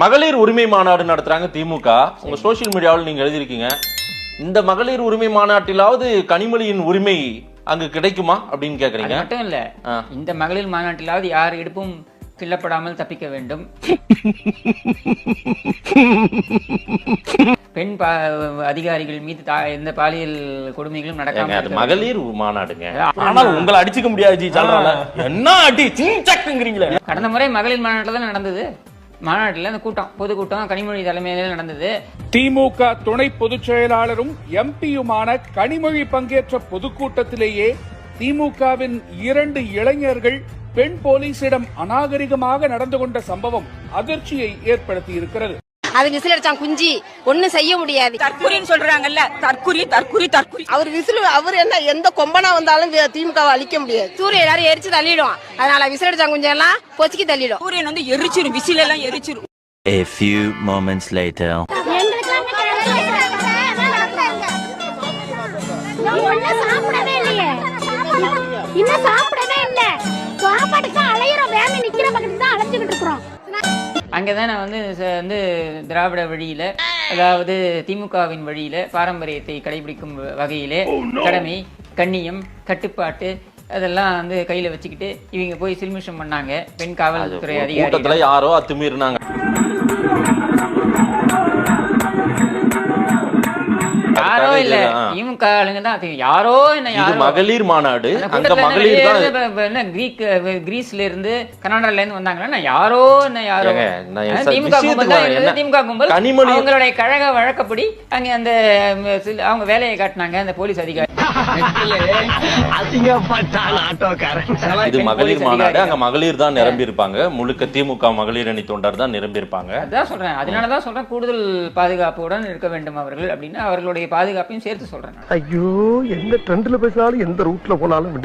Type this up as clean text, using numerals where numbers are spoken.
மகளிர் உரிமை மாநாடு நடத்துறாங்க திமுக. உங்க சோசியல் மீடியாவில் நீங்க எழுதியிருக்கீங்க, இந்த மகளிர் உரிமை மாநாட்டிலாவது கனிமொழியின் உரிமை அங்கு கிடைக்குமா அப்படின்னு கேக்குறீங்க. மட்டும் இல்ல, இந்த மகளிர் மாநாட்டிலாவது யார் இடுப்பும் கிள்ளப்படாமல் தப்பிக்க வேண்டும். பெண் அதிகாரிகள் மீது எந்த பாலியல் கொடுமைகளும் நடக்காம. அது மகளிர் மாநாடுங்க. ஆனால் உங்களை அடிச்சுக்க முடியாது. என்ன அடி சிங்கிறீங்களே. கடந்த முறை மகளிர் மாநாட்டில் தான் நடந்தது. மாநாட்டில் அந்த கூட்டம், பொதுக்கூட்டம் கனிமொழி தலைமையில் நடந்தது. திமுக துணை பொதுச் செயலாளரும் எம்பியுமான கனிமொழி பங்கேற்ற பொதுக்கூட்டத்திலேயே திமுகவின் 2 இளைஞர்கள் பெண் போலீசிடம் அநாகரிகமாக நடந்து கொண்ட சம்பவம் அதிர்ச்சியை ஏற்படுத்தி இருக்கிறது. அது விசில் அடிச்சான் குஞ்சி, ஒண்ணும் செய்ய முடியாது. தற்குறின்னு சொல்றாங்கல்ல, தற்குறி தற்குறி தற்குறி. அவர் விசில், அவர் என்ன எந்த கொம்பனா வந்தாலும் திமுகவை அழிக்க முடியாது. சூரியன் எல்லாரும் எரிச்சு தள்ளிடும். அதனால விசில் அடிச்சான் குஞ்சம் எல்லாம் பொச்சுக்கி தள்ளிடும். சூரியன் வந்து எரிச்சிரும், விசில் எல்லாம் எரிச்சிரும். A few moments later. சாப்பிடவே இல்லையே, இன்னும் சாப்பிடவே இல்ல. சாப்பாடுக்கு அலையிறோம், வேலை நிக்கிற பக்கத்துல தான் அலைஞ்சுக்கிட்டு இருக்கிறோம். அங்கதான் நான் வந்து திராவிட வழியில, அதாவது திமுகவின் வழியில பாரம்பரியத்தை கடைபிடிக்கும் வகையிலே கடமை, கண்ணியம், கட்டுப்பாட்டு அதெல்லாம் வந்து கையில வச்சுக்கிட்டு இவங்க போய் சில்மிஷம் பண்ணாங்க. பெண் காவல்துறை அதிகாரி யாரோ அத்துமீறினாங்க. யாரோ இல்ல, திமுக ஆளுங்க தான். யாரோ என்ன, யாரோ மகளிர் மாநாடு. அங்க மகளிர் தான் கிரீஸ்ல இருந்து கர்நாடகால இருந்து வந்தாங்கன்னா யாரோ என்ன, யாரோ திமுக கும்பல் அவங்களுடைய கழக வழக்கப்படி அங்க அந்த அவங்க வேலையை காட்டினாங்க அந்த போலீஸ் அதிகாரி. இது மகளிர் மாநாடு. அங்க மகளிர் தான் நிரம்பி இருப்பாங்க. முழுக்க திமுக மகளிர் அணி தொண்டர் தான் நிரம்பி இருப்பாங்க. அதான் சொல்றேன், அதனாலதான் சொல்றேன் கூடுதல் பாதுகாப்புடன் இருக்க வேண்டும் அவர்கள் அப்படின்னு. அவர்களுடைய பாதுகாப்பையும் சேர்த்து சொல்றேன். ஐயோ, எந்த ட்ரெண்ட்ல பேசினாலும் எந்த ரூட்ல போனாலும்